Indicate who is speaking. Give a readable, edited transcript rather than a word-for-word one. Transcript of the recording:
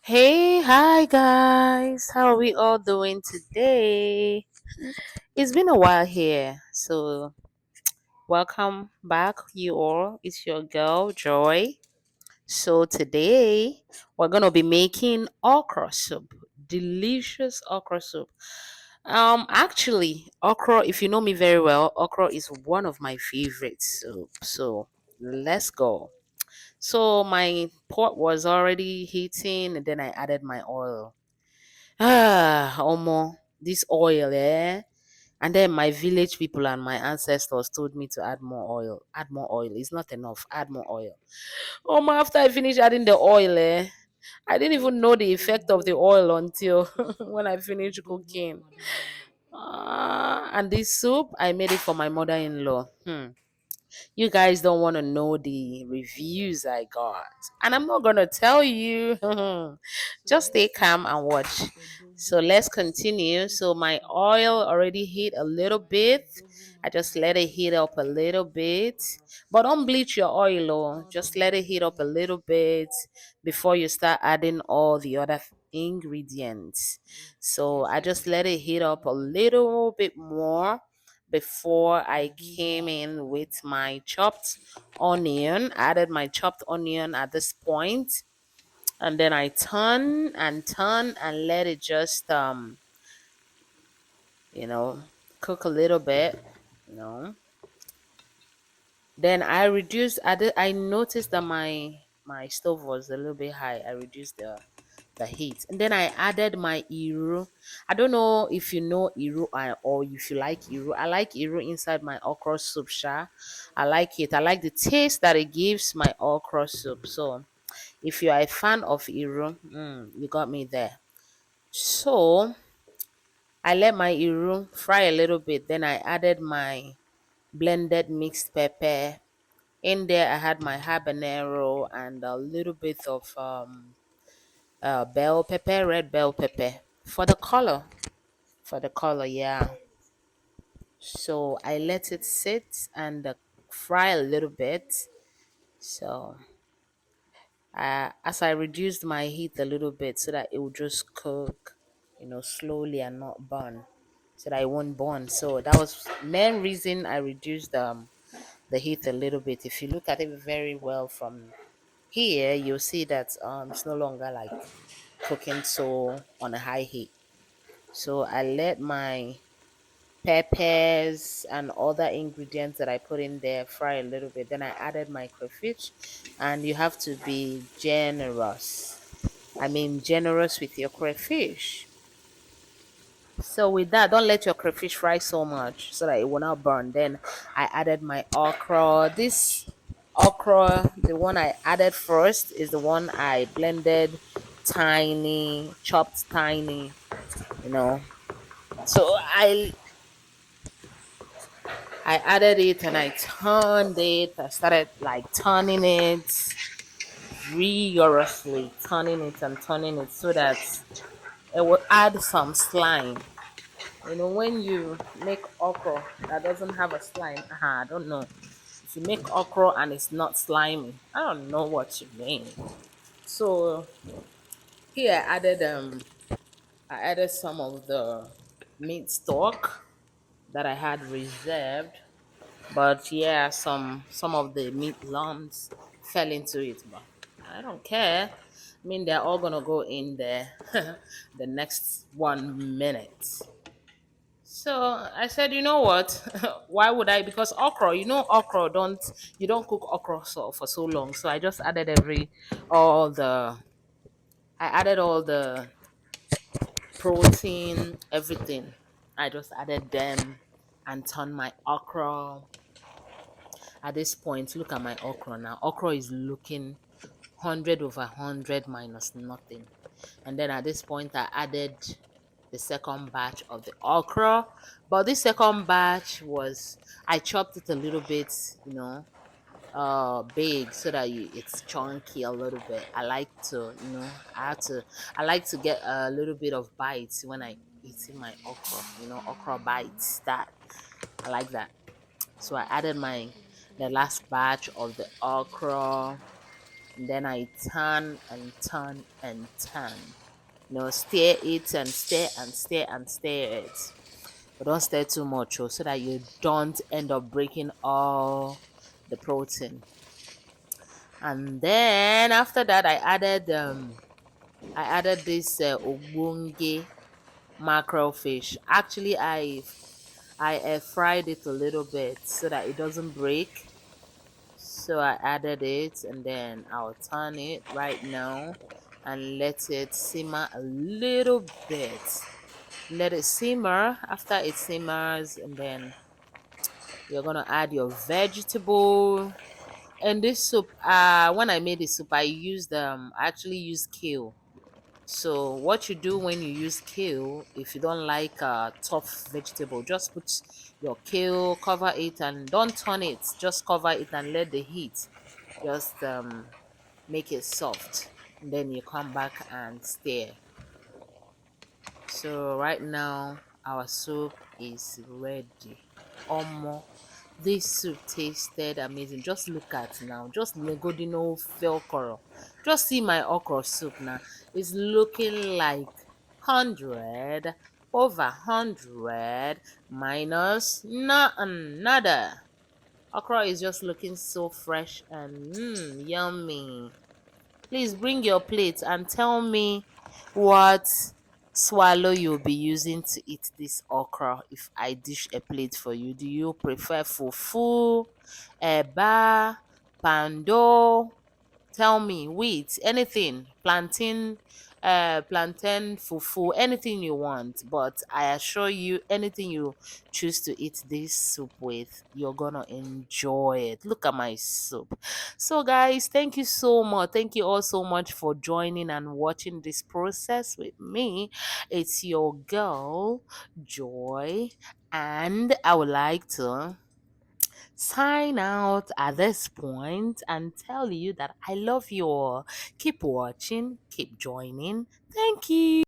Speaker 1: Hey, hi guys. How are we all doing today? It's been a while here, so welcome back, you all. It's your girl Joy. So today we're gonna be making okra soup, delicious okra soup. Actually, okra. If you know me very well, okra is one of my favorite soup. So let's go. So my pot was already heating, and then I added my oil. Omo, this oil, eh? And then my village people and my ancestors told me to add more oil. Add more oil. It's not enough. Add more oil. Omo, after I finished adding the oil, I didn't even know the effect of the oil until when I finished cooking. And this soup, I made it for my mother-in-law. You guys don't want to know the reviews I got. And I'm not going to tell you. Just stay calm and watch. So let's continue. So my oil already heat a little bit. I just let it heat up a little bit. But don't bleach your oil, oh. Just let it heat up a little bit before you start adding all the other ingredients. So I just let it heat up a little bit more before I came in with my chopped onion. Added my chopped onion at this point, and then I turn and let it just you know cook a little bit. You know, then I reduced. I noticed that my stove was a little bit high. I reduced the heat. And then I added my iru. I don't know if you know iru or if you like iru. I like iru inside my okra soup, sha. I like it. I like the taste that it gives my okra soup. So if you are a fan of iru, you got me there. So I let my iru fry a little bit. Then I added my blended mixed pepper. In there, I had my habanero and a little bit of bell pepper, red bell pepper for the color. For the color, yeah. So I let it sit and fry a little bit. So as I reduced my heat a little bit so that it will just cook, slowly and not burn, so that it won't burn. So that was main reason I reduced the heat a little bit. If you look at it very well from here, you'll see that it's no longer like cooking so on a high heat. So I let my peppers and other ingredients that I put in there fry a little bit. Then I added my crayfish, and you have to be generous. I mean, generous with your crayfish. So with that, don't let your crayfish fry so much so that it will not burn. Then I added my okra. This okra, the one I added first, is the one I blended tiny, chopped tiny, you know. So I added it and I turned it. I started like turning it rigorously, turning it and turning it so that it will add some slime. When you make okra that doesn't have a slime, I don't know. If you make okra and it's not slimy, I don't know what you mean. So here I added some of the meat stock that I had reserved. But yeah, some of the meat lumps fell into it, but I don't care. I mean, they're all gonna go in there the next 1 minute. So I said, you know what? Why would I? Because okra, okra don't you don't cook okra for so long. So I just added all the I added all the protein, everything. I just added them and turned my okra. At this point, look at my okra now. Okra is looking 100 over 100 minus nothing. And then at this point, I added the second batch of the okra. But this second batch I chopped it a little bit, big so that it's chunky a little bit. I like to get a little bit of bites when I eating my okra, okra bites. That I like that. So I added the last batch of the okra. And then I turn and turn and turn. Stir it and stir and stir and stir it. But don't stir too much, so that you don't end up breaking all the protein. And then after that, I added this ogbonge mackerel fish. Actually, I fried it a little bit so that it doesn't break. So I added it, and then I'll turn it right now and let it simmer a little bit. Let it simmer. After it simmers, and then you're gonna add your vegetable. And this soup, when I made this soup, I actually used kale. So what you do when you use kale, if you don't like tough vegetable, just put your kale, cover it, and don't turn it. Just cover it and let the heat just make it soft. And then you come back and stir. So right now our soup is ready. Omo, this soup tasted amazing. Just look at now. Just legodino felkoro. Just see my okra soup now. It's looking like 100 over 100 minus nada. Okra is just looking so fresh and yummy. Please bring your plate and tell me what swallow you'll be using to eat this okra if I dish a plate for you. Do you prefer fufu, eba, pando? Tell me, wheat, anything, plantain, fufu, anything you want. But I assure you, anything you choose to eat this soup with, you're gonna enjoy it. Look at my soup. So, guys, thank you so much. Thank you all so much for joining and watching this process with me. It's your girl, Joy, and I would like to sign out at this point and tell you that I love you all. Keep watching, keep joining. Thank you.